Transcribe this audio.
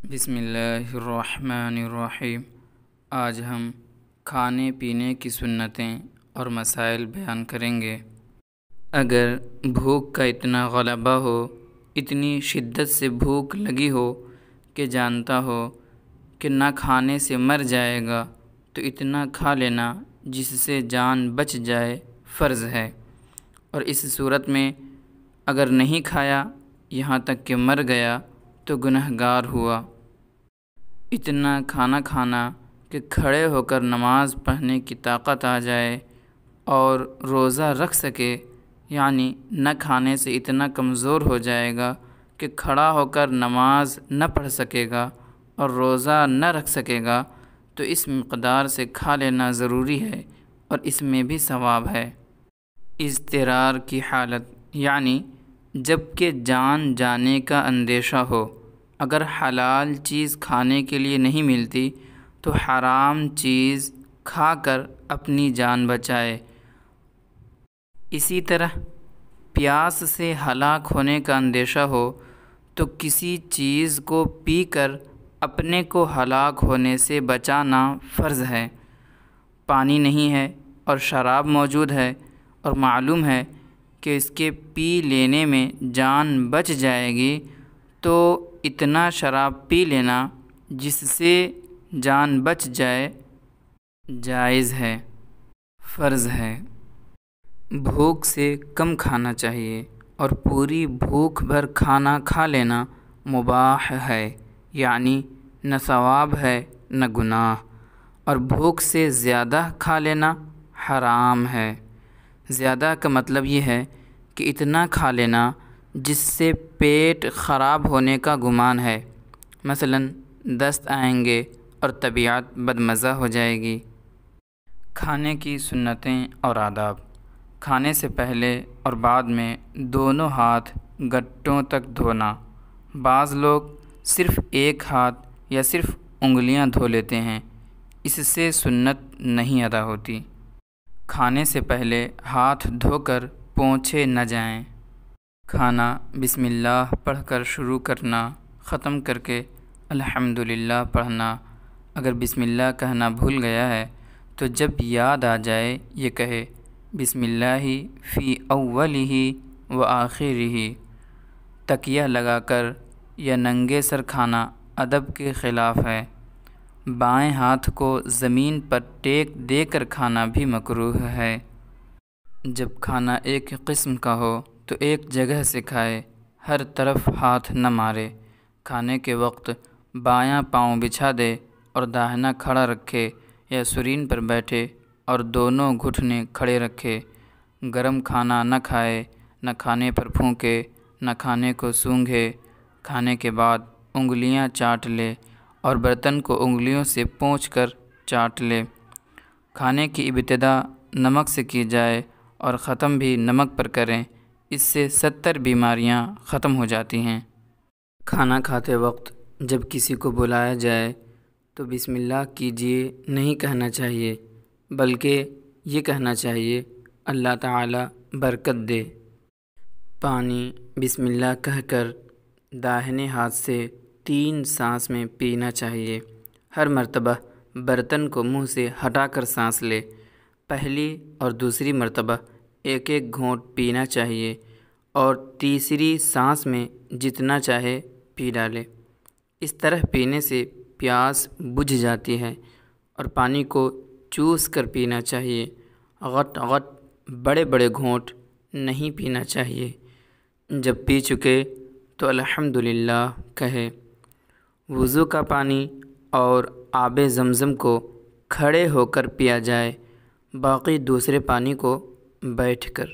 بسم اللہ الرحمن الرحیم۔ آج ہم کھانے پینے کی سنتیں اور مسائل بیان کریں گے۔ اگر بھوک کا اتنا غلبہ ہو، اتنی شدت سے بھوک لگی ہو کہ جانتا ہو کہ نہ کھانے سے مر جائے گا، تو اتنا کھا لینا جس سے جان بچ جائے فرض ہے، اور اس صورت میں اگر نہیں کھایا یہاں تک کہ مر گیا تو گنہگار ہوا۔ اتنا کھانا کھانا کہ کھڑے ہو کر نماز پڑھنے کی طاقت آ جائے اور روزہ رکھ سکے، یعنی نہ کھانے سے اتنا کمزور ہو جائے گا کہ کھڑا ہو کر نماز نہ پڑھ سکے گا اور روزہ نہ رکھ سکے گا، تو اس مقدار سے کھا لینا ضروری ہے اور اس میں بھی ثواب ہے۔ اضطرار کی حالت، یعنی جب کہ جان جانے کا اندیشہ ہو، اگر حلال چیز کھانے کے لیے نہیں ملتی تو حرام چیز کھا کر اپنی جان بچائے۔ اسی طرح پیاس سے ہلاک ہونے کا اندیشہ ہو تو کسی چیز کو پی کر اپنے کو ہلاک ہونے سے بچانا فرض ہے۔ پانی نہیں ہے اور شراب موجود ہے اور معلوم ہے کہ اس کے پی لینے میں جان بچ جائے گی، تو اتنا شراب پی لینا جس سے جان بچ جائے جائز ہے، فرض ہے۔ بھوک سے کم کھانا چاہیے اور پوری بھوک بھر کھانا کھا لینا مباح ہے، یعنی نہ ثواب ہے نہ گناہ، اور بھوک سے زیادہ کھا لینا حرام ہے۔ زیادہ کا مطلب یہ ہے کہ اتنا کھا لینا جس سے پیٹ خراب ہونے کا گمان ہے، مثلا دست آئیں گے اور طبیعت بدمزہ ہو جائے گی۔ کھانے کی سنتیں اور آداب۔ کھانے سے پہلے اور بعد میں دونوں ہاتھ گٹوں تک دھونا۔ بعض لوگ صرف ایک ہاتھ یا صرف انگلیاں دھو لیتے ہیں، اس سے سنت نہیں ادا ہوتی۔ کھانے سے پہلے ہاتھ دھو کر پونچھے نہ جائیں۔ کھانا بسم اللہ پڑھ کر شروع کرنا، ختم کر کے الحمدللہ پڑھنا۔ اگر بسم اللہ کہنا بھول گیا ہے تو جب یاد آ جائے یہ کہے بسم اللہ فی اولہ و آخرہ۔ تکیہ لگا کر یا ننگے سر کھانا ادب کے خلاف ہے۔ بائیں ہاتھ کو زمین پر ٹیک دے کر کھانا بھی مکروہ ہے۔ جب کھانا ایک قسم کا ہو تو ایک جگہ سے کھائے، ہر طرف ہاتھ نہ مارے۔ کھانے کے وقت بایاں پاؤں بچھا دے اور داہنا کھڑا رکھے یا سرین پر بیٹھے اور دونوں گھٹنے کھڑے رکھے۔ گرم کھانا نہ کھائے، نہ کھانے پر پھونکے، نہ کھانے کو سونگھے۔ کھانے کے بعد انگلیاں چاٹ لے اور برتن کو انگلیوں سے پونچھ کر چاٹ لے۔ کھانے کی ابتدا نمک سے کی جائے اور ختم بھی نمک پر کریں، اس سے 70 بیماریاں ختم ہو جاتی ہیں۔ کھانا کھاتے وقت جب کسی کو بلایا جائے تو بسم اللہ کیجیے نہیں کہنا چاہیے، بلکہ یہ کہنا چاہیے اللہ تعالی برکت دے۔ پانی بسم اللہ کہہ کر داہنے ہاتھ سے 3 سانس میں پینا چاہیے۔ ہر مرتبہ برتن کو منہ سے ہٹا کر سانس لے۔ پہلی اور دوسری مرتبہ ایک ایک گھونٹ پینا چاہیے اور تیسری سانس میں جتنا چاہے پی ڈالے۔ اس طرح پینے سے پیاس بجھ جاتی ہے اور پانی کو چوس کر پینا چاہیے۔ غٹ غٹ بڑے بڑے گھونٹ نہیں پینا چاہیے۔ جب پی چکے تو الحمدللہ کہے۔ وضو کا پانی اور آب زمزم کو کھڑے ہو کر پیا جائے، باقی دوسرے پانی کو بیٹھ کر۔